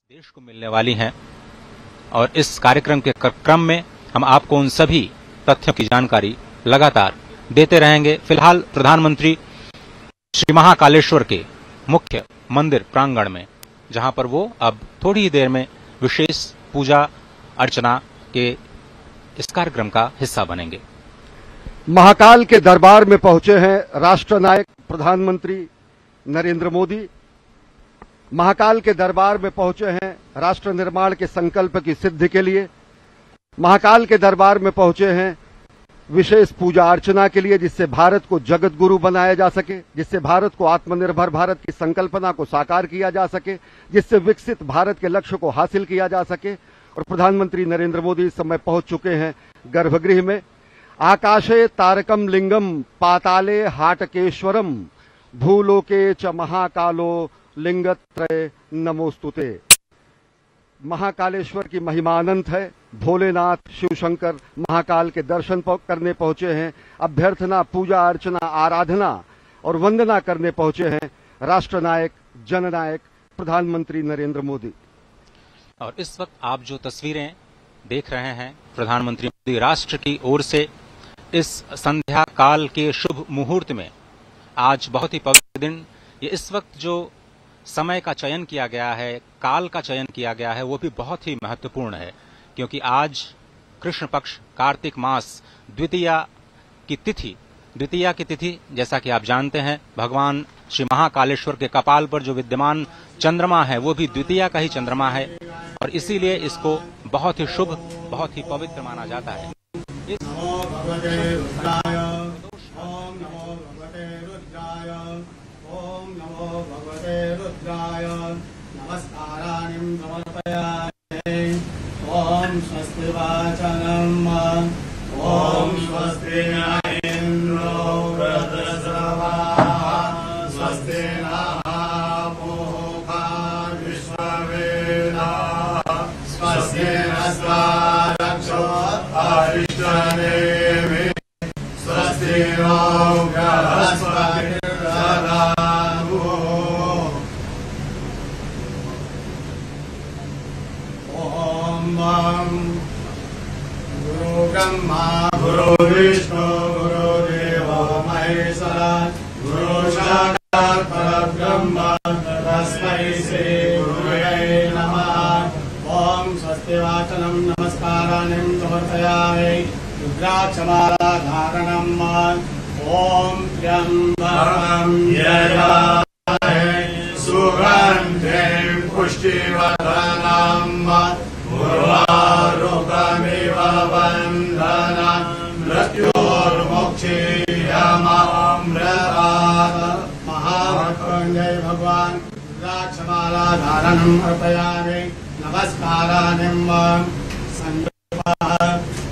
देश को मिलने वाली हैं और इस कार्यक्रम के क्रम में हम आपको उन सभी तथ्यों की जानकारी लगातार देते रहेंगे। फिलहाल प्रधानमंत्री श्री महाकालेश्वर के मुख्य मंदिर प्रांगण में, जहां पर वो अब थोड़ी ही देर में विशेष पूजा अर्चना के इस कार्यक्रम का हिस्सा बनेंगे। महाकाल के दरबार में पहुंचे हैं राष्ट्रनायक प्रधानमंत्री नरेंद्र मोदी। महाकाल के दरबार में पहुंचे हैं राष्ट्र निर्माण के संकल्प की सिद्धि के लिए। महाकाल के दरबार में पहुंचे हैं विशेष पूजा अर्चना के लिए, जिससे भारत को जगत गुरु बनाया जा सके, जिससे भारत को आत्मनिर्भर भारत की संकल्पना को साकार किया जा सके, जिससे विकसित भारत के लक्ष्य को हासिल किया जा सके। और प्रधानमंत्री नरेंद्र मोदी इस समय पहुंच चुके हैं गर्भगृह में। आकाशे तारकम लिंगम पाताले हाटकेश्वरम भूलोके च महाकालो लिंगत्रय नमोस्तुते। महाकालेश्वर की महिमा अनंत है। भोलेनाथ शिव शंकर महाकाल के दर्शन करने पहुंचे हैं। अभ्यर्थना, पूजा अर्चना, आराधना और वंदना करने पहुंचे हैं राष्ट्रनायक जननायक प्रधानमंत्री नरेंद्र मोदी। और इस वक्त आप जो तस्वीरें देख रहे हैं, प्रधानमंत्री मोदी राष्ट्र की ओर से इस संध्या काल के शुभ मुहूर्त में, आज बहुत ही पवित्र दिन, ये इस वक्त जो समय का चयन किया गया है, काल का चयन किया गया है, वो भी बहुत ही महत्वपूर्ण है, क्योंकि आज कृष्ण पक्ष कार्तिक मास द्वितीया की तिथि जैसा कि आप जानते हैं, भगवान श्री महाकालेश्वर के कपाल पर जो विद्यमान चंद्रमा है वो भी द्वितीया का ही चंद्रमा है, और इसीलिए इसको बहुत ही शुभ, बहुत ही पवित्र माना जाता है। ओम नमो भगवते रुद्राय नमस्काराणि समर्पयामि। ओम स्वस्ति वाचनम ओम स्वस्ति न इंद्रो वृद्धश्रवाः स्वस्ति नः पूषा विश्ववेदाः स्वस्ति नस्तारक्षो अरिष्टनेमिः स्वस्ति नो बृहस्पतिर्दधातु। गुरु ब्रह्मा गुरु विष्णु गुरु देवो महेश्वरा गुरु साक्षात् परब्रह्म तस्मै श्री गुरवे नमः। ओम स्वस्ति वाचनम नमस्काराणि समर्पयामि। रुद्राक्षमाला धारणम ओम त्र्यंबकं यजामहे सुगन्धिं पुष्टिवर्धनम् उर्वारुकमिव बन्धनान् मृत्योर्मुक्षीयमामृतात्। महामृत्युञ्जय भगवान रुद्राक्षमाला धारणम् अर्पयामि। नमस्काराणि संकल्पः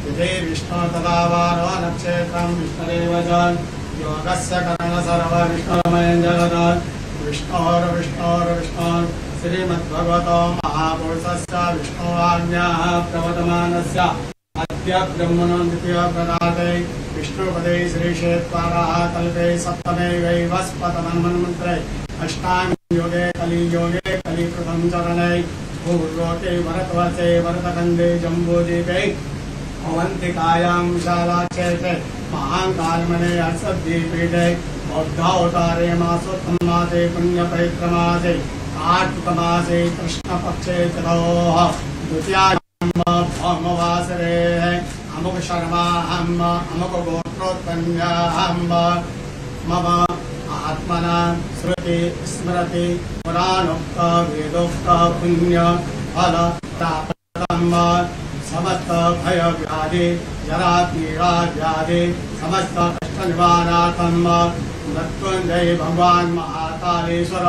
यदि विष्णु तदा वारो नक्षत्रं विष्णुरेव च योगस्य कर्ण सर्व विष्णुमयं जगत् विष्णोर्विष्णोर्विष्णो श्रीमद्भगवतो महापुरुषस्य विष्णुवाज्ञाः प्रवर्तमानस्य अद्य ब्रह्मणो द्वितीयप्रदाते विष्णुपदे श्रीक्षेत्राः कल्पे सप्तमे वैवस्पतमन्वन्मन्त्रे अष्टाङ्गे योगे कलिप्रथम चरणे भूलोके भरतवर्षे भरतखण्डे जम्बूद्वीपे अवन्तिकायां विशालाक्षेत्रे महाकालमणे हर्षद्वीपीठे बौद्धावतारे मासोत्तमासे पुण्यपवित्रमासे कार्तिकमासे कृष्णपक्षे चतुर्थ द्वितीयायां भौमवासरे अमुक शर्माहम् अमुक गोत्रोत्पन्नाहम् मम आत्मना श्रुति स्मृति पुराणोक्त वेदोक्त पुण्य फल प्राप्तम् समस्त भय व्याधि जरा पीड़ा व्याधि समस्त कष्ट निवारणार्थम मृत्युंजय भगवान महाकालेश्वर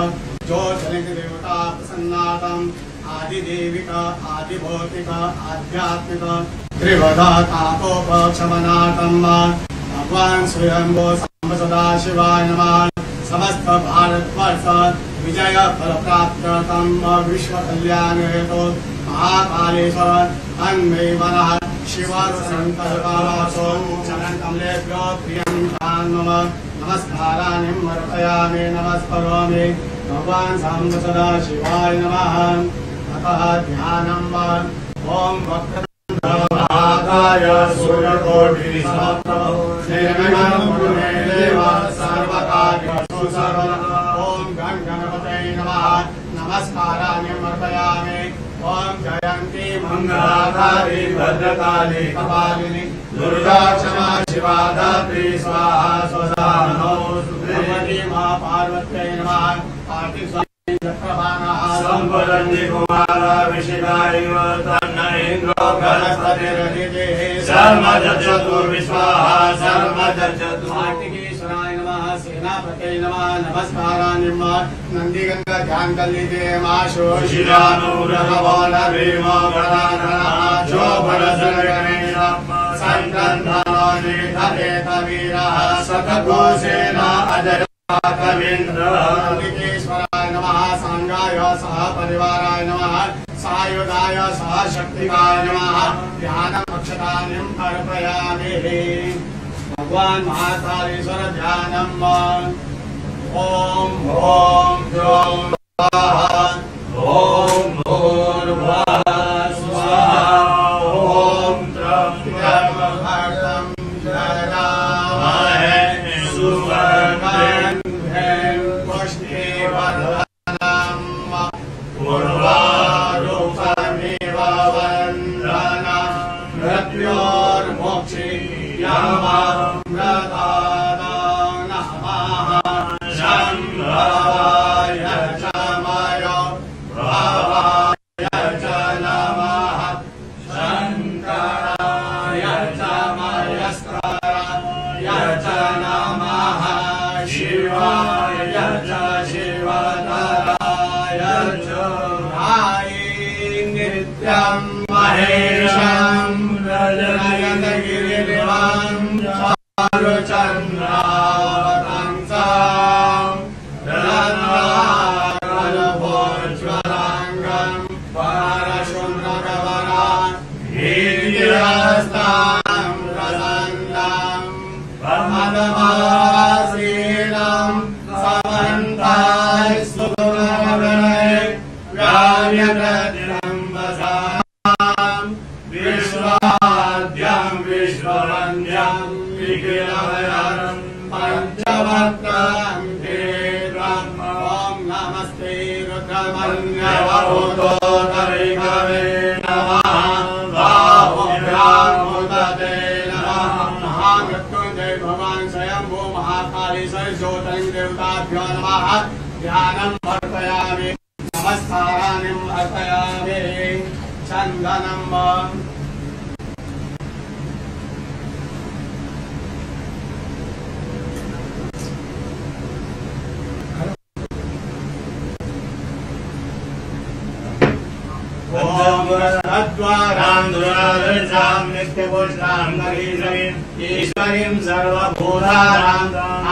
जो जनित देवता प्रसन्नातम आदि देविक आदि भौतिक आध्यात्मिक त्रिवधा तापोपशमनार्थम भगवान स्वयंभो सदा शिवाय नमः। समस्त भारतवर्ष विजय फल प्राप्त्यर्थम विश्व कल्याण हेतु महाकालेश्वर अन्मे मनः शिव संकल्पवासो चरण कमलेभ्यो प्रियं नम नमस्काराणि समर्पयामि। नमस्करोमि भगवान सांब सदा शिवाय नमः। ध्यानम् ॐ वक्रतुण्डमहाकाय सूर्यकोटिसमप्रभो निर्विघ्नं कुरु मे देव सर्वकार्येषु सर्वदा ॐ गणपतये नमः नमस्काराणि समर्पयामि ॐ जयन्ती मङ्गलाकारि भद्रकाली कपालिनी दुर्गा क्षमा शिवा धात्री स्वाहा स्वधा नमोस्तुते मा पार्वत्यै नमः संपदन्ति कुमार विशिखायव तन्न इन्द्रो गणपतिरधिदेः सर्वजर्चतुर्विश्वाः सर्वजर्चतुर्विश्वाय नमः सेनापतये नमः नमस्काराणि नन्दिगङ्गा ध्यानकल्लिते मा शोषिरानुरभवनभीमो गणाधरः शोभनसुरगणेश सङ्कन्धनेतवीरः सतघोषेण अजय कवीन्द्रेश्वराय नमः सांगाय सह परिवाराय नमः सायुधाय सह शक्तिकाय नमः ध्यानमक्षतानिम् अर्पयामि भगवान् महाकालेश्वर ध्यानम् ॐ ॐ द्रौं स्वाहा ॐ भूर्भुवः स्वाहा ॐ द्रं भर्गं जगामहे सुवर्णं पूर्वारूपमिव वन्दनं मृत्योर्मोक्षीयममृतानां नमः शम्भवाय च मयो भवाय च नमः शङ्कराय च मयस्कराय च नमः शिवाय च शिवतराय च नित्यं महेशं रजनयनगिरिनिवां चारुचन्द्रावतंसां रत्नाकरभोज्ज्वलाङ्गं परशुम्रगवरान् हीर्यस्तां रसन्दां प्रमदमासीनं समन्ताय सुगुणगणै व्याव्यप्रतिरम्बसां विश्वाद्यं विश्ववन्द्यं विकिलभयं पञ्चवक्त्रं वेदं ॐ नमस्ते रुद्रमन्यवभूतोदरिकवे नमः बाहुभ्यामुदते नमः महामृत्युञ्जय भगवान् स्वयंभू महाकालेश्वर ज्योतिर्लिङ्ग देवताभ्यो नमः ध्यानम् अर्पयामि नमस्काराणिम् अर्पयामि चन्दनम् ईश्वरीं सर्वभूतानां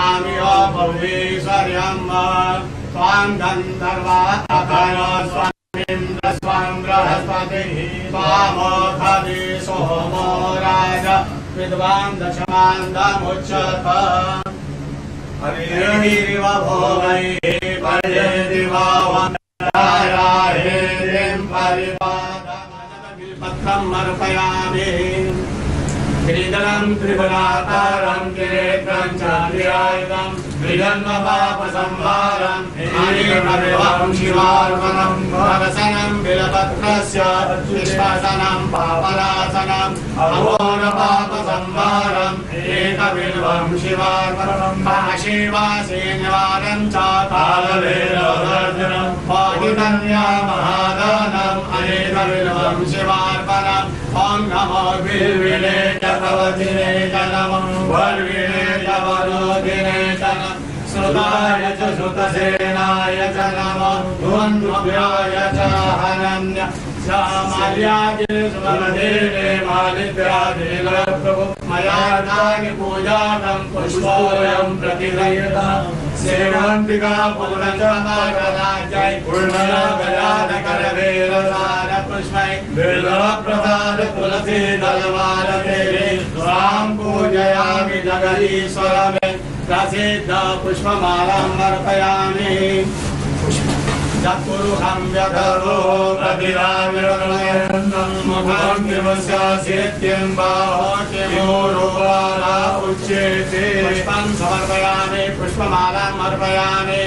आमियो भवेश्वर्यं त्वां गन्धर्वा अखनो स्वामिन्द्र स्वां बृहस्पतिः त्वामोषधि सोमो राज विद्वान् दशमान्दमुच्यत हरिरिव भोगैः पर्येति वा वन्द्रायाहेरिं परिपादमनबिल्पत्रम् अर्पयामि गिरिधरं त्रिभुजाकारं किरीटं चान्द्रियायुधं विजन्मपापसंहारं अनेकविधं शिवार्पणं भवसनं बिलपत्रस्य विश्वासनं पापनाशनं अघोरपापसंहारम् एकविधं शिवार्पणं महाशिवासेनवारं च कालभैरवर्धनं पाहितन्या महादानम् अनेकविधं शिवार्पणम् ॐ नमो बिल्विने च भवतिने च नमो वल्विने च वरोधिने च नमः श्रुताय च श्रुतसेनाय च नमो धुन्वभ्याय च हनन्य श्यामल्यागिरिस्मरदेवे मालिद्रादिप्रभु मया नागि पूजातं पुष्पोऽयं प्रतिगृह्यता सेवन्तिका पूर्णचन्द्रराजै पूर्णगजानकरवेरसार पुष्पै बिल्वप्रसाद तुलसी दलमालते त्वां पूजयामि जगदीश्वर मे प्रसिद्ध पुष्पमालां अर्पयामि जत्पुरुषं व्यधरो प्रतिराविरमयन्नं मुखं किमस्यासित्यं बाहोकिमोरोपारा उच्यते पुष्पं समर्पयामि पुष्पमालां अर्पयामि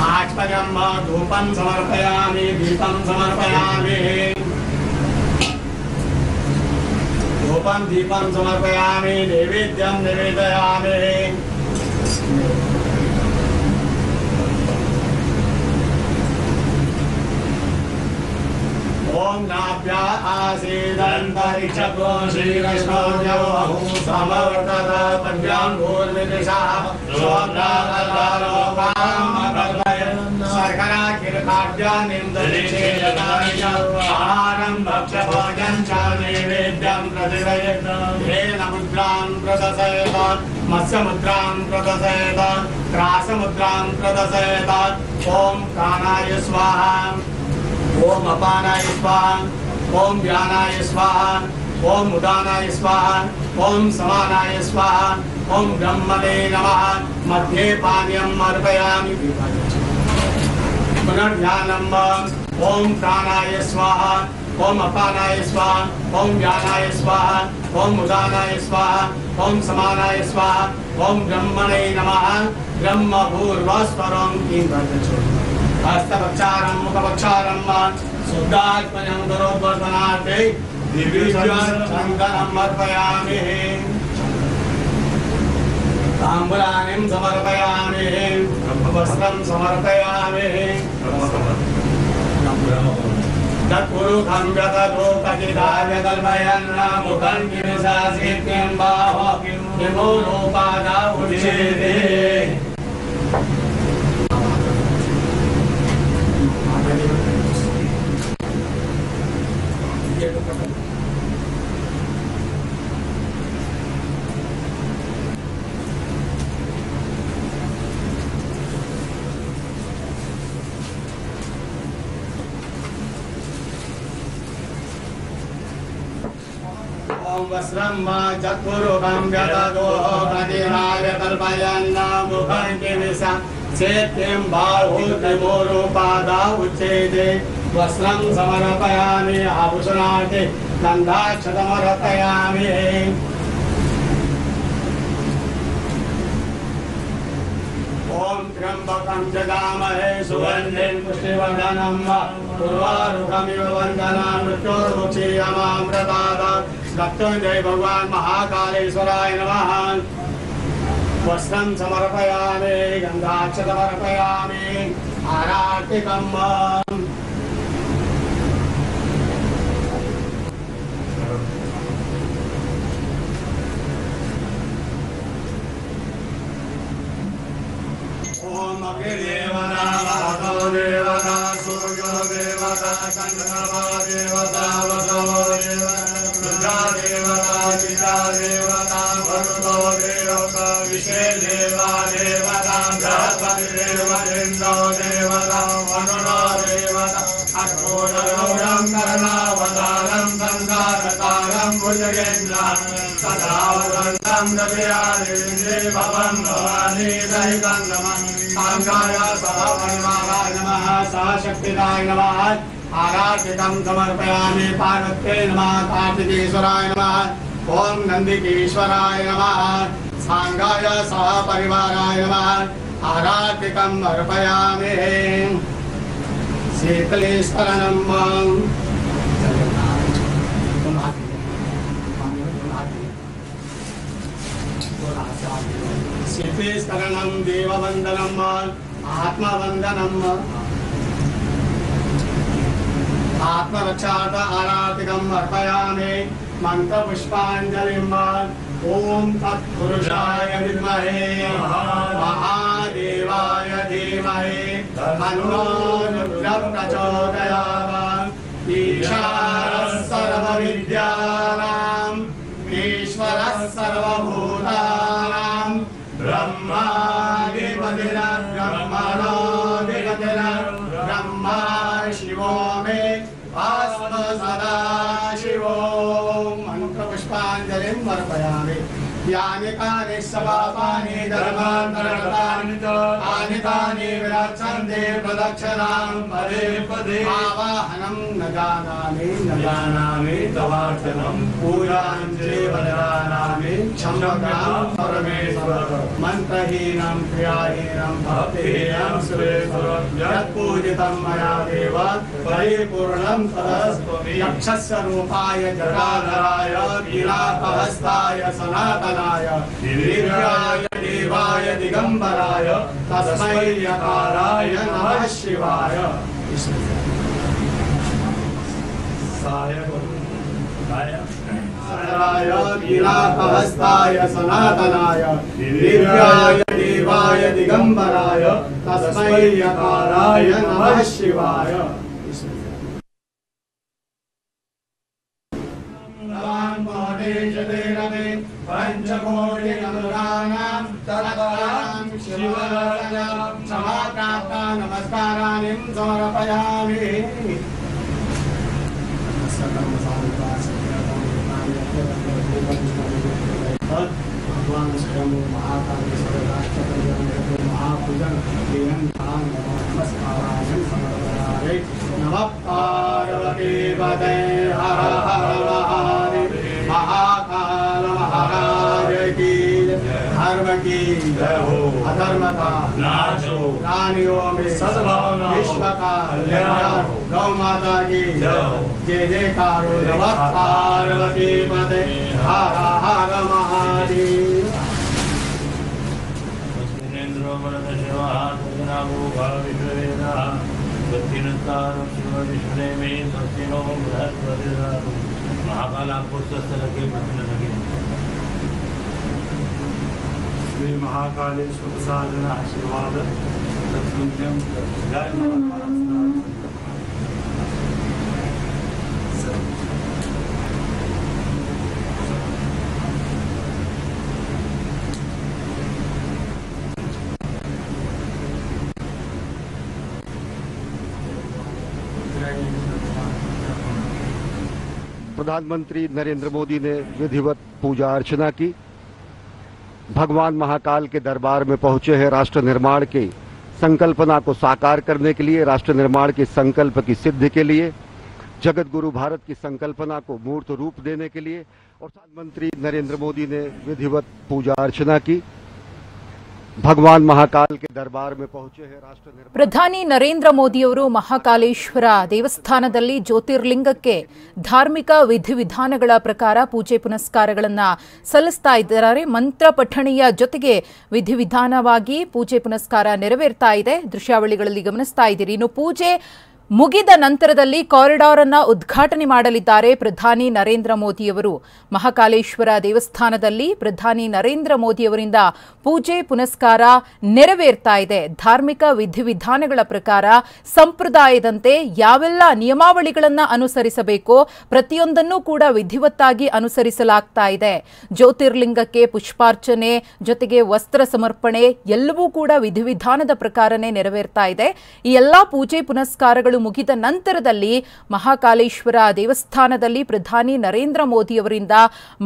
आचमनं धूपं समर्पयामि दीपं समर्पयामि धूपं दीपं समर्पयामि नैवेद्यं निवेदयामि ओम नाभ्या आसीदन्तरिक्षको श्रीकृष्णो जवहु समवर्तत पद्भ्यां भूर्विदिशः सोऽप्रातरालोकामकल्पयन् शर्करा आहारं भक्ष्यभोजनं च नैवेद्यं प्रतिदयेत् येन मुद्रां प्रदर्शयेत् मत्स्यमुद्रां प्रदर्शयेत् त्रासमुद्रां प्रदर्शयेत् ओम प्राणाय स्वाहा ओम अपानाय स्वाहा ओम व्यानाय स्वाहा ओम उदानाय स्वाहा ओम समानाय स्वाहा ओम ब्रह्मणे नमः मध्ये पानीयम् अर्पयामि पुनर्ध्यानम् ओम प्राणाय स्वाहा ओम अपानाय स्वाहा ओम व्यानाय स्वाहा ओम उदानाय स्वाहा ओम समानाय स्वाहा ओम ब्रह्मणे नमः ब्रह्म भूर्भुवस्वरं किं हस्तपक्षारं मुखपक्षारं शुद्धात्मनं करोद्वर्धनार्थे दिव्यचन्दनं अर्पयामि ताम्बूलानिं समर्पयामि वस्त्रं समर्पयामि तत्पुरुषं व्यततो कचिदाय कल्पयन् मुखं किमसासित्यं बाहो किमोरोपादा उच्यते वस्त्रं चतुरुखं व्यततो प्रतिराय कल्पयन् मुखं किमसासित्यं बाहो किमोरोपादा उच्यते वस्त्रं समर्पयामि आभूषणार्थे गन्धाक्षतमर्पयामि ओम त्र्यंबकं जगामहे सुगन्धिं पुष्टिवर्धनं उर्वारुकमिव वन्दनान् मृत्योर्मुक्षीयमामृतात् मृत्युञ्जय भगवान् महाकालेश्वराय नमः वस्त्रं समर्पयामि गन्धाक्षतमर्पयामि आरार्तिकम् ओम अग्निदेवता महतो देवता सूर्यो देवता चन्द्रमा देवता वसवो देवता रुद्रा देवता चिता देवता वरुणो देवता विषे देवा देवता बृहस्पति देवतेन्द्रो देवता वरुणो देवता अक्रोधरोढं कर्णावतारं संसारतारं भुजगेन्द्रं सदा वसन्तं ददयादेवी भवं भवानी सहितं नमः सांगाय सह परिवाराय नमः सह शक्तिदाय नमः आराधितं समर्पयामि पार्वत्यै नमः कार्तिकेश्वराय नमः ओम नंदिकेश्वराय नमः सांगाय सह परिवाराय नमः आराधितं अर्पयामि शीतलेश्वरनं शीतलेश्वरनं देववन्दनम् आत्मवन्दनम् आत्मरक्षार्थ आराधिकम् अर्पयामि मन्त्रपुष्पाञ्जलिम् ओम तत्पुरुषाय विद्महे महादेवाय धीमहि तन्नो रुद्रः प्रचोदयात् ईशानः सर्वविद्यानाम् ईश्वरः सर्वभूतानां ब्रह्माधिपतिर्ब्रह्मणोऽधिपतिः ब्रह्मा शिवो मे भस्म सदा शिवो मंत्रपुष्पाञ्जलिं अर्पयामि यानि कानि सपापानि धर्मान्तरगतानि च तानि तानि विरक्षन्ते प्रदक्षिणां पदे पदे आवाहनं न जानामि तवार्चनं पूजां चैव जानामि क्षम्यतां परमेश्वर मन्त्रहीनं क्रियाहीनं भक्तिहीनं सुरेश्वर यत्पूजितं मया देव परिपूर्णं तदस्तु यक्षस्य रूपाय जटाधराय वीरापहस्ताय सनातनाय दिव्याय देवाय दिगंबराय तस्मै यकाराय नमः शिवाय सनातनाय वीरापहस्ताय सनातनाय दिव्याय देवाय दिगंबराय तस्मै यकाराय नमः शिवाय पंचकोटिकमृगानां तत्परां शिवराजां समाप्राप्ता नमस्काराणि समर्पयामि भगवान स्वयं महाकालेश्वर राष्ट्रपति महापूजन नमस्काराणि समर्पयामि नमः पार्वती पते हर हर महादेव महाकाल महाराज की धर्म की जय हो अधर्म का नाश हो प्राणियों में सद्भावना विश्व का कल्याण गौ माता की जय हो जय जयकार नमः पार्वती पते हर हर महादेव महाकाल आपको स्वस्थ लगे प्रसन्न लगे श्री महाकालेश्वर साधन आशीर्वाद सत्संगम जय महाकाल प्रधानमंत्री नरेंद्र मोदी ने विधिवत पूजा अर्चना की। भगवान महाकाल के दरबार में पहुंचे हैं राष्ट्र निर्माण के संकल्पना को साकार करने के लिए, राष्ट्र निर्माण के संकल्प की सिद्धि के लिए, जगत गुरु भारत की संकल्पना को मूर्त रूप देने के लिए। और प्रधानमंत्री नरेंद्र मोदी ने विधिवत पूजा अर्चना की। भगवान महाकाल के दरबार में पहुंचे हैं राष्ट्र निर्माण। ಪ್ರಧಾನಿ ನರೇಂದ್ರ ಮೋದಿಯವರು ಮಹಾಕಾಲೇಶ್ವರ ದೇವಸ್ಥಾನದಲ್ಲಿ ಜ್ಯೋತಿರ್ಲಿಂಗಕ್ಕೆ ಧಾರ್ಮಿಕ ವಿಧಿವಿಧಾನಗಳ ಪ್ರಕಾರ ಪೂಜೆ ಪುನಸ್ಕಾರಗಳನ್ನು ಸಲ್ಲಿಸ್ತಾ ಇದ್ದಾರೆ. ಮಂತ್ರ ಪಠಣೆಯ ಜೊತೆಗೆ ವಿಧಿವಿಧಾನವಾಗಿ ಪೂಜೆ ಪುನಸ್ಕಾರ ನೆರವೇರ್ತಾ ಇದೆ. ದೃಶ್ಯಾವಳಿಗಳಲ್ಲಿ ಗಮನಿಸ್ತಾ ಇದ್ದೀರಿ. ಇನ್ನು ಪೂಜೆ ಮುಗಿದ ನಂತರದಲ್ಲಿ ಕಾರಿಡಾರ್ ಅನ್ನು ಉದ್ಘಾಟನೆ ಮಾಡಲಿದ್ದಾರೆ ಪ್ರಧಾನಿ ನರೇಂದ್ರ ಮೋದಿಯವರು. ಮಹಾಕಾಲೇಶ್ವರ ದೇವಸ್ಥಾನದಲ್ಲಿ ಪ್ರಧಾನಿ ನರೇಂದ್ರ ಮೋದಿಯವರಿಂದ ಪೂಜೆ ಪುನಸ್ಕಾರ ನೆರವೇರ್ತಾ ಇದೆ. ಧಾರ್ಮಿಕ ವಿಧಿವಿಧಾನಗಳ ಪ್ರಕಾರ ಸಂಪ್ರದಾಯದಂತೆ ಯಾವೆಲ್ಲ ನಿಯಮಾವಳಿಗಳನ್ನು ಅನುಸರಿಸಬೇಕೋ ಪ್ರತಿಯೊಂದನ್ನು ಕೂಡ ವಿಧಿವತ್ತಾಗಿ ಅನುಸರಿಸಲಾಗ್ತಾ ಇದೆ. ಜ್ಯೋತಿರ್ಲಿಂಗಕ್ಕೆ ಪುಷ್ಪಾರ್ಚನೆ ಜೊತೆಗೆ ವಸ್ತ್ರ ಸಮರ್ಪಣೆ ಎಲ್ಲವೂ ಕೂಡ ವಿಧಿವಿಧಾನದ ಪ್ರಕಾರನೇ ನೆರವೇರ್ತಾ ಇದೆ. ಈ ಎಲ್ಲಾ ಪೂಜೆ ಪುನಸ್ಕಾರಗಳು ಮುಗಿದ ನಂತರದಲ್ಲಿ ಮಹಾಕಾಲೇಶ್ವರ ದೇವಸ್ಥಾನದಲ್ಲಿ ಪ್ರಧಾನಿ ನರೇಂದ್ರ ಮೋದಿಯವರಿಂದ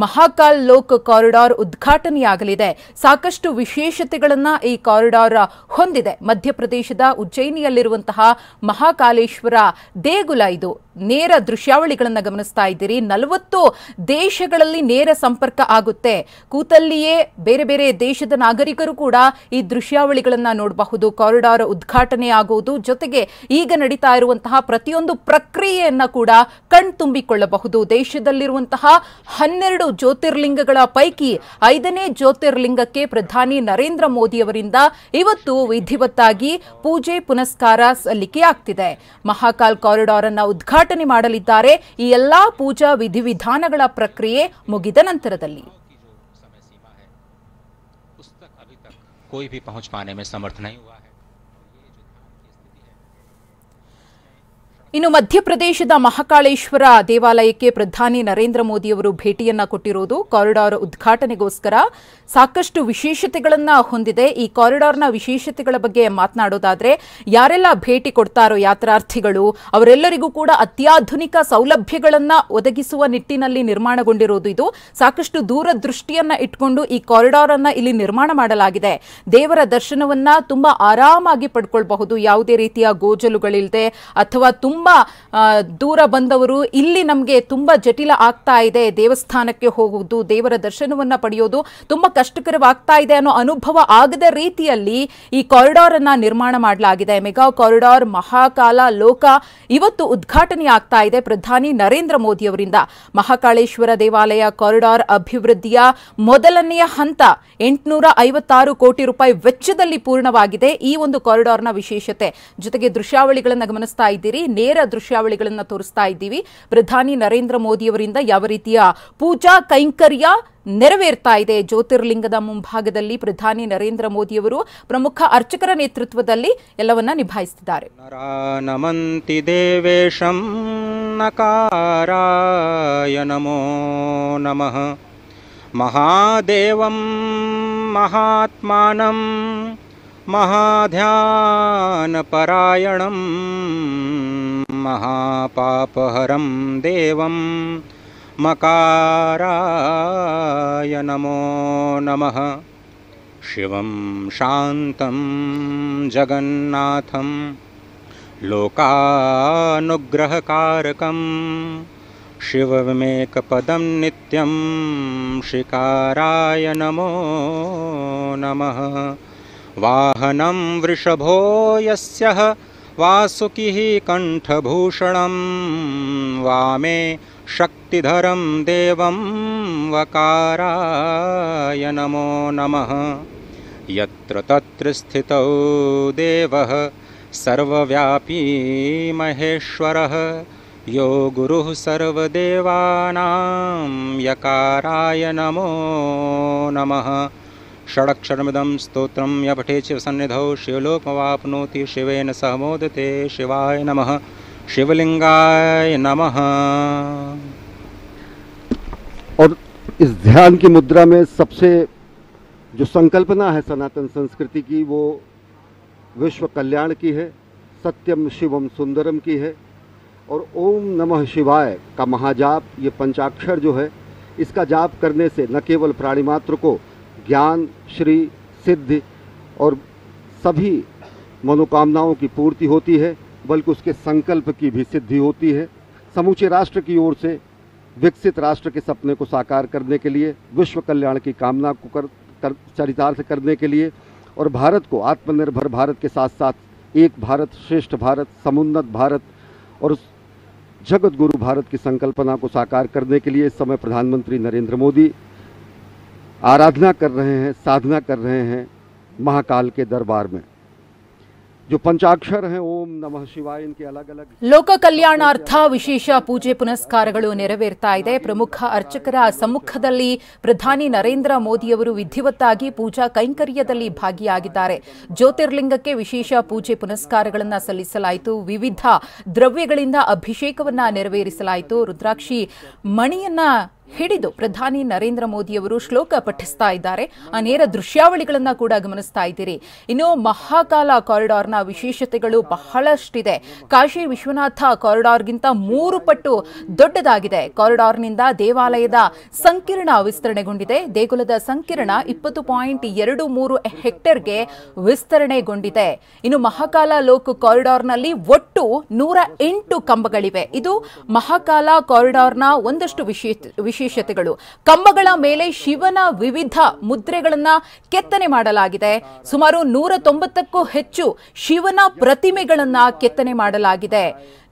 ಮಹಾಕಾಲ್ ಲೋಕ್ ಕಾರಿಡಾರ್ ಉದ್ಘಾಟನೆಯಾಗಲಿದೆ. ಸಾಕಷ್ಟು ವಿಶೇಷತೆಗಳನ್ನು ಈ ಕಾರಿಡಾರ್ ಹೊಂದಿದೆ. ಮಧ್ಯಪ್ರದೇಶದ ಉಜ್ಜಯಿನಿಯಲ್ಲಿರುವಂತಹ ಮಹಾಕಾಲೇಶ್ವರ ದೇಗುಲ ಇದು. ನೇರ ದೃಶ್ಯಾವಳಿಗಳನ್ನು ಗಮನಿಸ್ತಾ ಇದ್ದೀರಿ. 40 ದೇಶಗಳಲ್ಲಿ ನೇರ ಸಂಪರ್ಕ ಆಗುತ್ತೆ. ಕೂತಲ್ಲಿಯೇ ಬೇರೆ ಬೇರೆ ದೇಶದ ನಾಗರಿಕರು ಕೂಡ ಈ ದೃಶ್ಯಾವಳಿಗಳನ್ನು ನೋಡಬಹುದು. ಕಾರಿಡಾರ್ ಉದ್ಘಾಟನೆ ಆಗುವುದು ಜೊತೆಗೆ ಈಗ ನಡೀತಾ ಇರುವಂತಹ ಪ್ರತಿಯೊಂದು ಪ್ರಕ್ರಿಯೆಯನ್ನ ಕೂಡ ಕಣ್ತುಂಬಿಕೊಳ್ಳಬಹುದು. ದೇಶದಲ್ಲಿರುವಂತಹ 12 ಜ್ಯೋತಿರ್ಲಿಂಗಗಳ ಪೈಕಿ 5ನೇ ಜ್ಯೋತಿರ್ಲಿಂಗಕ್ಕೆ ಪ್ರಧಾನಿ ನರೇಂದ್ರ ಮೋದಿಯವರಿಂದ ಇವತ್ತು ವಿಧಿವತ್ತಾಗಿ ಪೂಜೆ ಪುನಸ್ಕಾರ ಸಲ್ಲಿಕೆಯಾಗ್ತಿದೆ. ಮಹಾಕಾಲ್ ಕಾರಿಡಾರ್ ಅನ್ನು ಉದ್ಘಾಟನೆ ಮಾಡಲಿದ್ದಾರೆ. ಈ ಎಲ್ಲಾ ಪೂಜಾ ವಿಧಿವಿಧಾನಗಳ ಪ್ರಕ್ರಿಯೆ ಮುಗಿದ ನಂತರದಲ್ಲಿ कोई भी पहुंच पाने में समर्थ नहीं हुआ है। ಇನ್ನು ಮಧ್ಯಪ್ರದೇಶದ ಮಹಾಕಾಳೇಶ್ವರ ದೇವಾಲಯಕ್ಕೆ ಪ್ರಧಾನಿ ನರೇಂದ್ರ ಮೋದಿಯವರು ಭೇಟಿಯನ್ನ ಕೊಟ್ಟಿರುವುದು ಕಾರಿಡಾರ್ ಉದ್ಘಾಟನೆಗೋಸ್ಕರ ಸಾಕಷ್ಟು ವಿಶೇಷತೆಗಳನ್ನ ಹೊಂದಿದೆ. ಈ ಕಾರಿಡಾರ್ನ ವಿಶೇಷತೆಗಳ ಬಗ್ಗೆ ಮಾತನಾಡೋದಾದ್ರೆ, ಯಾರೆಲ್ಲ ಭೇಟಿ ಕೊಡ್ತಾರೋ ಯಾತ್ರಾರ್ಥಿಗಳು ಅವರೆಲ್ಲರಿಗೂ ಕೂಡ ಅತ್ಯಾಧುನಿಕ ಸೌಲಭ್ಯಗಳನ್ನ ಒದಗಿಸುವ ನಿಟ್ಟಿನಲ್ಲಿ ನಿರ್ಮಾಣಗೊಂಡಿರೋದು. ಇದು ಸಾಕಷ್ಟು ದೂರದೃಷ್ಟಿಯನ್ನ ಇಟ್ಕೊಂಡು ಈ ಕಾರಿಡಾರ್ ಅನ್ನ ಇಲ್ಲಿ ನಿರ್ಮಾಣ ಮಾಡಲಾಗಿದೆ. ದೇವರ ದರ್ಶನವನ್ನ ತುಂಬಾ ಆರಾಮಾಗಿ ಪಡ್ಕೊಳ್ಬಹುದು, ಯಾವುದೇ ರೀತಿಯ ಗೋಜಲುಗಳಿಲ್ಲದೆ ಅಥವಾ ತುಂಬಾ ದೂರ ಬಂದವರು ಇಲ್ಲಿ ನಮಗೆ ತುಂಬಾ ಜಟಿಲ ಆಗ್ತಾ ಇದೆ, ದೇವಸ್ಥಾನಕ್ಕೆ ಹೋಗುವುದು, ದೇವರ ದರ್ಶನವನ್ನ ಪಡೆಯೋದು ತುಂಬಾ ಕಷ್ಟಕರವಾಗ್ತಾ ಇದೆ ಅನ್ನೋ ಅನುಭವ ಆಗದ ರೀತಿಯಲ್ಲಿ ಈ ಕಾರಿಡಾರ್ ಅನ್ನ ನಿರ್ಮಾಣ ಮಾಡಲಾಗಿದೆ. ಮೆಗಾ ಕಾರಿಡಾರ್ ಮಹಾಕಾಲ ಲೋಕ ಇವತ್ತು ಉದ್ಘಾಟನೆ ಆಗ್ತಾ ಇದೆ ಪ್ರಧಾನಿ ನರೇಂದ್ರ ಮೋದಿ ಅವರಿಂದ. ಮಹಾಕಾಳೇಶ್ವರ ದೇವಾಲಯ ಕಾರಿಡಾರ್ ಅಭಿವೃದ್ಧಿಯ ಮೊದಲನೆಯ ಹಂತ 856 ಕೋಟಿ ರೂಪಾಯಿ ವೆಚ್ಚದಲ್ಲಿ ಪೂರ್ಣವಾಗಿದೆ. ಈ ಒಂದು ಕಾರಿಡಾರ್ನ ವಿಶೇಷತೆ ಜೊತೆಗೆ ದೃಶ್ಯಾವಳಿಗಳನ್ನು ಗಮನಿಸ್ತಾ ಇದ್ದೀರಿ, ನೇರ ದೃಶ್ಯಾವಳಿಗಳನ್ನು ತೋರಿಸ್ತಾ ಇದ್ದೀವಿ. ಪ್ರಧಾನಿ ನರೇಂದ್ರ ಮೋದಿ ಅವರಿಂದ ಯಾವ ರೀತಿಯ ಪೂಜಾ ಕೈಂಕರ್ಯ ನೆರವೇರ್ತಾ ಇದೆ. ಜ್ಯೋತಿರ್ಲಿಂಗದ ಮುಂಭಾಗದಲ್ಲಿ ಪ್ರಧಾನಿ ನರೇಂದ್ರ ಮೋದಿಯವರು ಪ್ರಮುಖ ಅರ್ಚಕರ ನೇತೃತ್ವದಲ್ಲಿ ಎಲ್ಲವನ್ನ ನಿಭಾಯಿಸುತ್ತಿದ್ದಾರೆ. ನಮಂತಿ ದೇವೇಶಂ ನಕಾರಾಯ ನಮೋ ನಮಃ ಮಹಾದೇವಂ ಮಹಾತ್ಮಾನಂ ಮಹಾಧ್ಯಾನಪರಾಯಣಂ ಮಹಾಪಾಪಹರಂ ದೇವಂ ಮಕಾರಾಯ ನಮೋ ನಮಃ ಶಿವಂ ಶಾಂತಂ ಜಗನ್ನಾಥಂ ಲೋಕಾನುಗ್ರಹಕಾರಕಂ ಶಿವಮೇಕಪದಂ ನಿತ್ಯಂ ಶಿಕಾರಾಯ ನಮೋ ನಮಃ ವಾಹನಂ ವೃಷಭೋ ಯಸ್ಯಃ ವಾಸುಕಿಃ ಕಂಠಭೂಷಣಂ ವಾಮೇ ಶಕ್ತಿಧರಂ ದೇವಂ ವಕಾರಾಯ ನಮೋ ನಮಃ ಯತ್ರ ತತ್ರ ಸ್ಥಿತೌ ದೇವಃ ಸರ್ವವ್ಯಾಪೀ ಮಹೇಶ್ವರಃ ಯೋ ಗುರುಃ ಸರ್ವದೇವಾನಾಂ ಯಕಾರಾಯ ನಮೋ ನಮಃ ಷಡಕ್ಷರಮಿದಂ ಸ್ತೋತ್ರಂ ಯ ಪಠೇ ಶಿವಸನ್ನಿಧೌ ಶಿವಲೋಕಮಾಪ್ನೋತಿ ಶಿವೇನ ಸಹ ಮೋದತೆ ಶಿವಾಯ ನಮಃ शिवलिंगाय नमः। और इस ध्यान की मुद्रा में सबसे जो संकल्पना है सनातन संस्कृति की वो विश्व कल्याण की है, सत्यम शिवम सुंदरम की है। और ओम नमः शिवाय का महाजाप, ये पंचाक्षर जो है इसका जाप करने से न केवल प्राणी मात्र को ज्ञान, श्री, सिद्धि और सभी मनोकामनाओं की पूर्ति होती है, बल्कि उसके संकल्प की भी सिद्धि होती है। समूचे राष्ट्र की ओर से विकसित राष्ट्र के सपने को साकार करने के लिए, विश्व कल्याण की कामना को चरितार्थ करने के लिए और भारत को आत्मनिर्भर भारत के साथ साथ एक भारत श्रेष्ठ भारत, समुन्नत भारत और जगत गुरु भारत की संकल्पना को साकार करने के लिए इस समय प्रधानमंत्री नरेंद्र मोदी आराधना कर रहे हैं, साधना कर रहे हैं महाकाल के दरबार में। जो पंचाक्षर हैं ओम नमः शिवाय, इनके अलग अलग ಲೋಕ ಕಲ್ಯಾಣಾರ್ಥ ವಿಶೇಷ ಪೂಜೆ ಪುನಸ್ಕಾರಗಳು ನೆರವೇರ್ತಾ ಇದೆ. ಪ್ರಮುಖ ಅರ್ಚಕರ ಸಮ್ಮುಖದಲ್ಲಿ ಪ್ರಧಾನಿ ನರೇಂದ್ರ ಮೋದಿಯವರು ವಿಧಿವತ್ತಾಗಿ ಪೂಜಾ ಕೈಂಕರ್ಯದಲ್ಲಿ ಭಾಗಿಯಾಗಿದ್ದಾರೆ. ಜ್ಯೋತಿರ್ಲಿಂಗಕ್ಕೆ ವಿಶೇಷ ಪೂಜೆ ಪುನಸ್ಕಾರಗಳನ್ನು ಸಲ್ಲಿಸಲಾಯಿತು. ವಿವಿಧ ದ್ರವ್ಯಗಳಿಂದ ಅಭಿಷೇಕವನ್ನ ನೆರವೇರಿಸಲಾಯಿತು. ರುದ್ರಾಕ್ಷಿ ಮಣಿಯನ್ನ ಹಿಡಿದು ಪ್ರಧಾನಿ ನರೇಂದ್ರ ಮೋದಿಯವರು ಶ್ಲೋಕ ಪಠಿಸ್ತಾ ಇದ್ದಾರೆ. ಆ ನೇರ ದೃಶ್ಯಾವಳಿಗಳನ್ನು ಕೂಡ ಗಮನಿಸ್ತಾ ಇದ್ದೀರಿ. ಇನ್ನು ಮಹಾಕಾಲ ಕಾರಿಡಾರ್ನ ವಿಶೇಷತೆಗಳು ಬಹಳಷ್ಟಿದೆ. ಕಾಶಿ ವಿಶ್ವನಾಥ ಕಾರಿಡಾರ್ಗಿಂತ 3 ಪಟ್ಟು ದೊಡ್ಡದಾಗಿದೆ. ಕಾರಿಡಾರ್ನಿಂದ ದೇವಾಲಯದ ಸಂಕೀರ್ಣ ವಿಸ್ತರಣೆಗೊಂಡಿದೆ. ದೇಗುಲದ ಸಂಕೀರ್ಣ 20.23 ಹೆಕ್ಟೇರ್ಗೆ ವಿಸ್ತರಣೆಗೊಂಡಿದೆ. ಇನ್ನು ಮಹಾಕಾಲ ಲೋಕ ಕಾರಿಡಾರ್ನಲ್ಲಿ ಒಟ್ಟು 108 ಕಂಬಗಳಿವೆ. ಇದು ಮಹಾಕಾಲ ಕಾರಿಡಾರ್ನ ಒಂದಷ್ಟು ವಿಶೇಷತೆಗಳು. ಕಂಬಗಳ ಮೇಲೆ ಶಿವನ ವಿವಿಧ ಮುದ್ರೆಗಳನ್ನ ಕೆತ್ತನೆ ಮಾಡಲಾಗಿದೆ. ಸುಮಾರು 190ಕ್ಕೂ ಹೆಚ್ಚು ಶಿವನ ಪ್ರತಿಮೆಗಳನ್ನ ಕೆತ್ತನೆ ಮಾಡಲಾಗಿದೆ.